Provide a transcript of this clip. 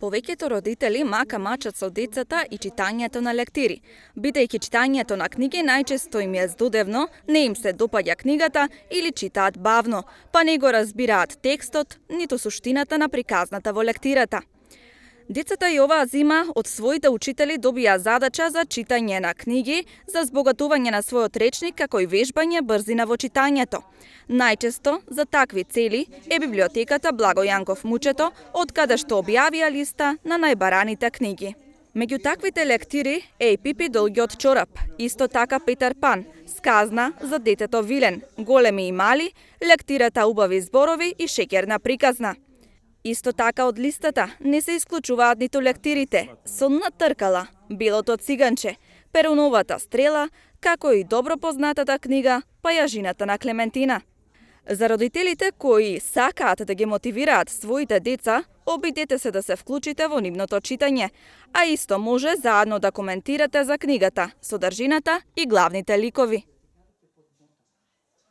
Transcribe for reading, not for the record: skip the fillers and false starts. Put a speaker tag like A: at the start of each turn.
A: Повеќето родители мака мачат со децата и читањето на лектири. Бидејќи читањето на книги најчесто им е здодевно, не им се допаѓа книгата или читаат бавно, па не го разбираат текстот, ниту суштината на приказната во лектирата. Децата и оваа зима од своите учители добија задача за читање на книги, за збогатување на својот речник, како и вежбање брзина во читањето. Најчесто за такви цели е библиотеката Благо Јанков Мучето, од каде што објавија листа на најбараните книги. Меѓу таквите лектири е и Пипи долгиот чорап, исто така Петер Пан, Сказна за детето Вилен, Големи и мали, лектирата Убави зборови и Шеќерна приказна. Исто така од листата не се исклучуваат ниту лектирите Сонна тркала, Белото циганче, Перуновата стрела, како и добро познатата книга Пајажината на Клементина. За родителите кои сакаат да ги мотивираат своите деца, обидете се да се вклучите во нивното читање, а исто може заедно да коментирате за книгата, содржината и главните ликови.